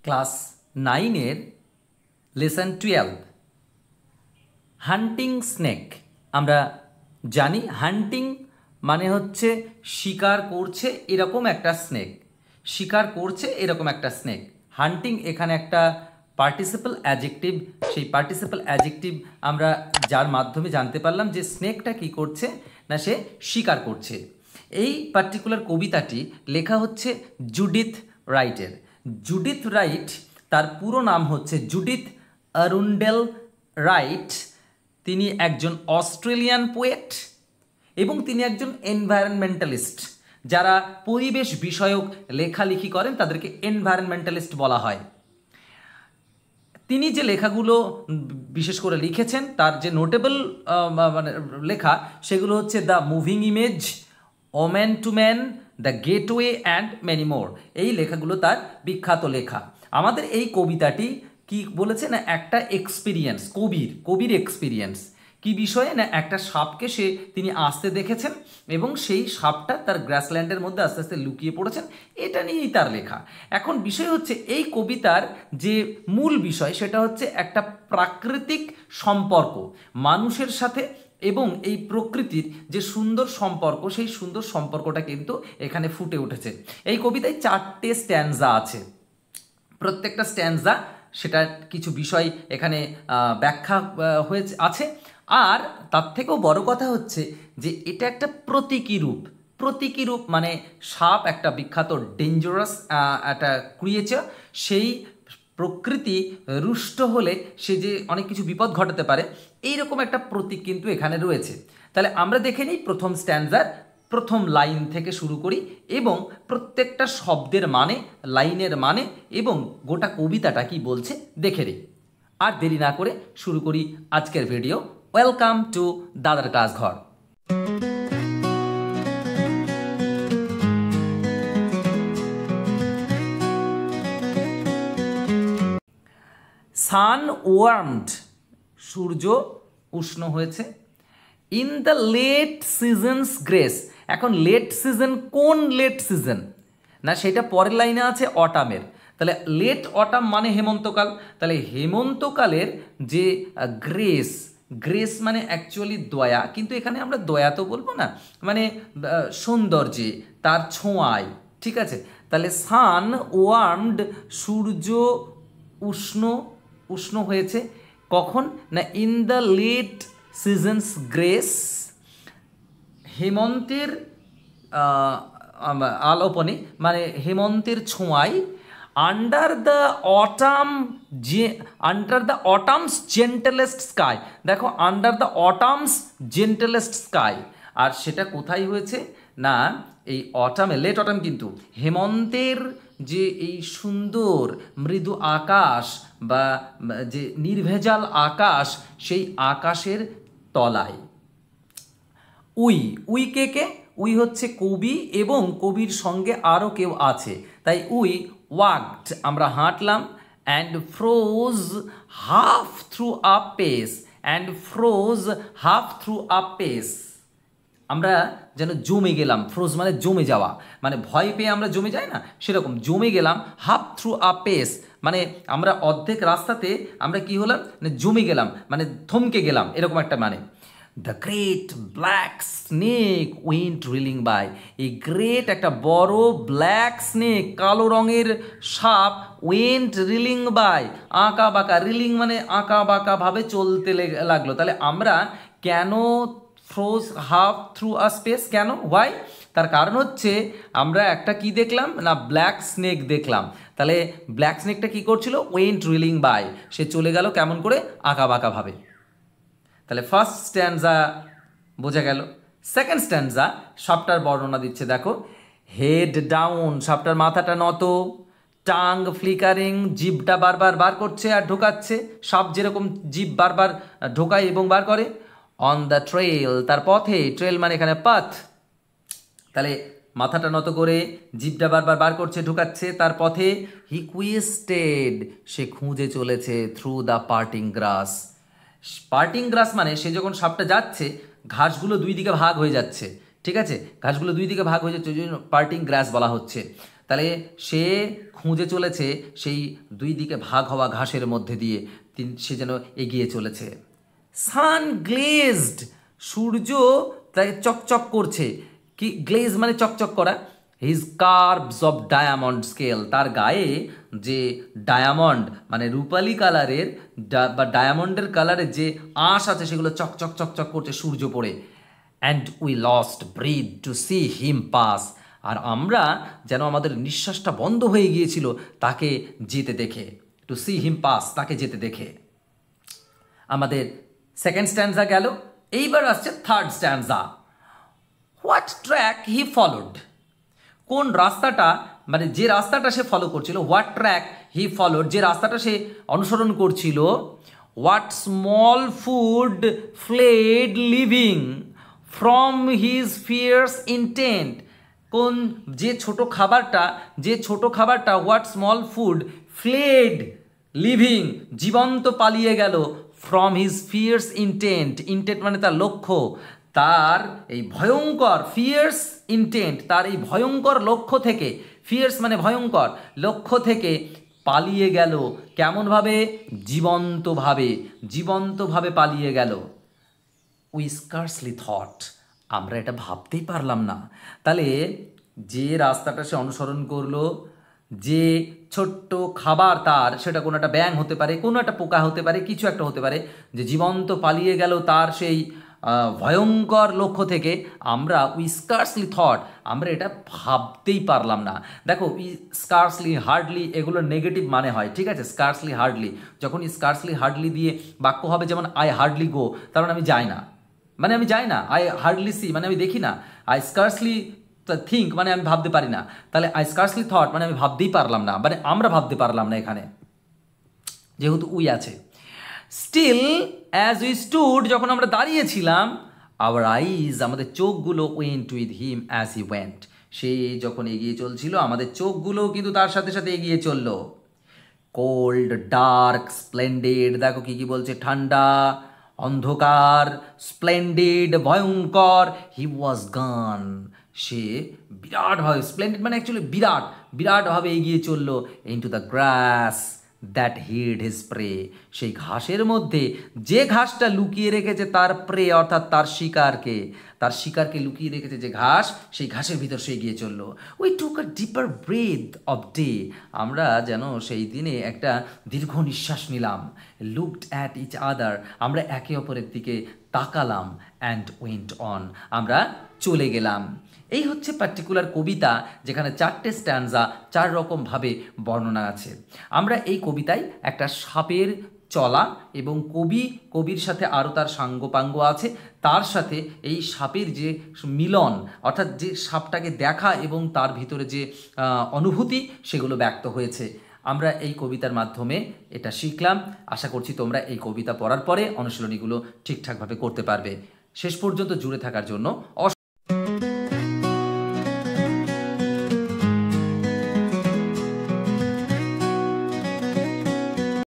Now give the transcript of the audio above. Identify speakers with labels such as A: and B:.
A: Class 9-এর lesson 12 hunting snake. আমরা জানি হান্টিং মানে হচ্ছে শিকার করছে এরকম একটা স্নেক, শিকার করছে এরকম একটা স্নেক। হান্টিং এখানে একটা পার্টিসিপল অ্যাডজেক্টিভ, সেই পার্টিসিপল অ্যাডজেক্টিভ আমরা যার মাধ্যমে জানতে পারলাম যে স্নেকটা কি করছে না, সে শিকার করছে। এই পার্টিকুলার কবিতাটি লেখা হচ্ছে জুডিথ রাইটের। জুডিথ রাইট, তার পুরো নাম হচ্ছে জুডিথ অ্যারুন্ডেল রাইট। তিনি একজন অস্ট্রেলিয়ান পোয়েট এবং তিনি একজন এনভায়রনমেন্টালিস্ট। যারা পরিবেশ বিষয়ক লেখালেখি করেন তাদেরকে এনভায়রনমেন্টালিস্ট বলা হয়। তিনি যে লেখাগুলো বিশেষ করে লিখেছেন, তার যে নোটেবল মানে লেখা, সেগুলো হচ্ছে the moving image, woman to man, the gateway and many more. এই লেখাগুলো তার বিখ্যাত লেখা। আমাদের এই কবিতাটি কি বলেছে না, একটা এক্সপিরিয়েন্স, কবির এক্সপিরিয়েন্স। কি বিষয়ে না, একটা সাপকে তিনি আসতে দেখেছেন এবং সেই সাপটা তার গ্রাসল্যান্ডের মধ্যে আস্তে আস্তে লুকিয়ে পড়েছেন, এটা নিয়েই তার লেখা। এখন বিষয় হচ্ছে এই কবিতার যে মূল বিষয় সেটা হচ্ছে একটা প্রাকৃতিক সম্পর্ক মানুষের সাথে এবং এই প্রকৃতির যে সুন্দর সম্পর্ক, সেই সুন্দর সম্পর্কটা কিন্তু এখানে ফুটে উঠেছে। এই কবিতায় 4টে স্ট্যানজা আছে। প্রত্যেকটা স্ট্যানজা সেটা কিছু বিষয় এখানে ব্যাখ্যা হয়েছে আছে। আর তার থেকেও বড় কথা হচ্ছে যে এটা একটা প্রতীকী রূপ, মানে সাপ একটা বিখ্যাত ডেঞ্জারাস একটা ক্রিয়েচার। সেই প্রকৃতি রুষ্ট হলে সে যে অনেক কিছু বিপদ ঘটাতে পারে, এইরকম একটা প্রতীক কিন্তু এখানে রয়েছে। তাহলে আমরা দেখে নিই প্রথম স্ট্যানজার প্রথম লাইন থেকে শুরু করি এবং প্রত্যেকটা শব্দের মানে, লাইনের মানে এবং গোটা কবিতাটা কি বলছে দেখে নিই। আর দেরি না করে শুরু করি আজকের ভিডিও। ওয়েলকাম টু দাদার ক্লাস ঘর। সান ওয়ার্মড, সূর্য উষ্ণ হয়েছে। In the late seasons grace. এখন লেট সিজন, কোন লেট সিজন না, সেটা পরের লাইনে আছে অটামের। তাহলে লেট অটাম মানে হেমন্তকাল। তাহলে হেমন্তকালের যে গ্রেস মানে অ্যাকচুয়ালি দয়া, কিন্তু এখানে আমরা দয়া তো বলবো না, মানে সৌন্দর্যে, তার ছোঁয়ায়, ঠিক আছে। তাহলে সান ওয়ার্মড, সূর্য উষ্ণ হয়েছে। কখন না, in the late seasons grace, হেমন্তের আলোপনে, মানে হেমন্তের ছোঁয়ায়। Under the autumn's gentlest sky. দেখো, under the autumn's gentlest sky, আর সেটা কোথায় হয়েছে না, এই অটামে, লেট অটাম কিন্তু হেমন্তের যে এই সুন্দর মৃদু আকাশ বা যে নির্ভেজাল আকাশ, সেই আকাশের তলায়। উই কে উই হচ্ছে কবি এবং কবির সঙ্গে আরও কেউ আছে, তাই উই ওয়াকড, আমরা হাঁটলাম। And froze half through a pace, আমরা যেন জমে গেলাম। ফ্রোজ মানে জমে যাওয়া, মানে ভয় পেয়ে আমরা জমে যাই না, সেরকম জমে গেলাম। হাফ থ্রু আ পেস মানে আমরা অর্ধেক রাস্তাতে আমরা কি হলাম না, জমে গেলাম, মানে থমকে গেলাম, এরকম একটা মানে। The great black snake went reeling by. এই গ্রেট একটা বড় ব্ল্যাক স্নেক, কালো রঙের সাপ, ওয়েন্ট রিলিং বাই, আঁকা বাঁকা, রিলিং মানে আঁকা বাঁকা ভাবে চলতে লাগলো। তাহলে আমরা কেন ফ্রোজ হাফ থ্রু আ স্পেস, কেন, হোয়াই? তার কারণ হচ্ছে আমরা একটা কি দেখলাম না, ব্ল্যাক স্নেক দেখলাম। তাহলে ব্ল্যাক স্নেকটা কি করছিল, ওয়েন্ট রিলিং বাই, সে চলে গেল কেমন করে, আঁকা বাঁকা ভাবে। তাহলে ফার্স্ট স্ট্যানজা বোঝা গেল। সেকেন্ড স্ট্যানজা সাপটার বর্ণনা দিচ্ছে, দেখো। হেড ডাউন, সাপটার মাথাটা নত। টাং ফ্লিকারিং, জিভটা বারবার বার করছে আর ঢোকাচ্ছে, সাপ যেরকম জিভ বারবার ঢোকায় এবং বার করে। অন দ্য ট্রেল, তার পথে, ট্রেল মানে এখানে পাথ। তাহলে মাথাটা নত করে জিভটা বারবার বার করছে, ঢোকাচ্ছে, তার পথে। হি কুইস্টেড, সে খুঁজে চলেছে। থ্রু দ্য পার্টিং গ্রাস মানে সে যখন সাপটা যাচ্ছে, ঘাসগুলো দুই দিকে ভাগ হয়ে যাচ্ছে, ঠিক আছে, ঘাসগুলো দুই দিকে ভাগ হয়ে যাচ্ছে, ওই জন্য পার্টিং গ্রাস বলা হচ্ছে। তাহলে সে খুঁজে চলেছে সেই দুই দিকে ভাগ হওয়া ঘাসের মধ্যে দিয়ে, সে যেন এগিয়ে চলেছে। সান গ্লেজড, সূর্য তাই চকচক করছে। কি গ্লেজ মানে চকচক করা। His curves of diamond scale, তার গায়ে যে ডায়ামন্ড মানে রূপালি কালারের বা ডায়ামন্ডের কালারের যে আঁশ আছে সেগুলো চকচক চকচক করছে সূর্য পড়ে। And we lost breath to see him pass, আর আমরা যেন আমাদের নিঃশ্বাসটা বন্ধ হয়ে গিয়েছিল তাকে যেতে দেখে। টু সি হিম পাস, তাকে যেতে দেখে। আমাদের সেকেন্ড স্ট্যান্ডা গেল, এইবার আসছে third stanza. What track he followed, কোন রাস্তাটা মানে যে রাস্তাটা সে ফলো করছিল। হোয়াট ট্র্যাক হি ফলোড, যে রাস্তাটা সে অনুসরণ করছিল। What small food fled living from his fierce intent, কোন যে ছোট খাবারটা what small food fled living, জীবন্ত পালিয়ে গেল। From his fierce intent, intent মানে তার লক্ষ্য, তার এই ভয়ঙ্কর ফিয়ার্স ইন্টেন্ট, তার এই ভয়ঙ্কর লক্ষ্য থেকে, ফিয়ার্স মানে ভয়ঙ্কর, লক্ষ্য থেকে পালিয়ে গেল। কেমনভাবে? জীবন্তভাবে পালিয়ে গেল। উই স্কার্সলি থট, আমরা এটা ভাবতেই পারলাম না। তাহলে যে রাস্তাটা সে অনুসরণ করলো, যে ছোট্ট খাবার তার, সেটা কোনো একটা ব্যাঙ হতে পারে, কোনো একটা পোকা হতে পারে, কিছু একটা হতে পারে, যে জীবন্ত পালিয়ে গেল তার সেই ভয়ঙ্কর লক্ষ্য থেকে, আমরা উই স্কার্সলি থট, আমরা এটা ভাবতেই পারলাম না। দেখো স্কার্সলি, হার্ডলি এগুলোর নেগেটিভ মানে হয়, ঠিক আছে। স্কার্সলি হার্ডলি, যখন স্কার্সলি হার্ডলি দিয়ে বাক্য হবে, যেমন আই হার্ডলি গো, তার মানে আমি যাই না, আই হার্ডলি সি মানে আমি দেখি না, আই স্কার্সলি থিঙ্ক মানে আমি ভাবতে পারি না। তাহলে আই স্কার্সলি থট মানে আমি ভাবতেই পারলাম না, মানে আমরা ভাবতে পারলাম না এখানে, যেহেতু উই আছে। স্টিল অ্যাজ উই স্টুড, যখন আমরা দাঁড়িয়েছিলাম, আওয়ার আইজ, আমাদের চোখগুলো went with him as he went, সে যখন এগিয়ে চলছিল আমাদের চোখগুলো কিন্তু তার সাথে সাথে এগিয়ে চলল। কোল্ড, ডার্ক, স্প্লেন্ডেড, দেখো কি বলছে, ঠান্ডা, অন্ধকার, স্প্লেন্ডেড, ভয়ঙ্কর, হি ওয়াজ গান, সে বিরাটভাবে, স্প্লেন্ডেড মানে অ্যাকচুয়ালি বিরাটভাবে এগিয়ে চললো into the grass that hid his prey, সেই ঘাসের মধ্যে, যে ঘাসটা লুকিয়ে রেখেছে তার প্রে অর্থাৎ তার শিকারকে লুকিয়ে রেখেছে যে ঘাস, সেই ঘাসের ভিতর সে এগিয়ে চললো। We took a deeper breath of day, আমরা যেন সেই দিনে একটা দীর্ঘ নিঃশ্বাস নিলাম। লুকড অ্যাট ইচ আদার, আমরা একে অপরের দিকে তাকালাম। অ্যান্ড ওয়েন্ট অন, আমরা চলে গেলাম। এই হচ্ছে পার্টিকুলার কবিতা, যেখানে 4টে স্ট্যান্জা 4 রকমভাবে বর্ণনা আছে। আমরা এই কবিতায় একটা সাপের চলা এবং কবির সাথে আরও তার সাঙ্গপাঙ্গ আছে, তার সাথে এই সাপের যে মিলন, অর্থাৎ যে সাপটাকে দেখা এবং তার ভিতরে যে অনুভূতি, সেগুলো ব্যক্ত হয়েছে। আমরা এই কবিতার মাধ্যমে এটা শিখলাম। আশা করছি তোমরা এই কবিতা পড়ার পরে অনুশীলনীগুলো ঠিকঠাকভাবে করতে পারবে। শেষ পর্যন্ত জুড়ে থাকার জন্য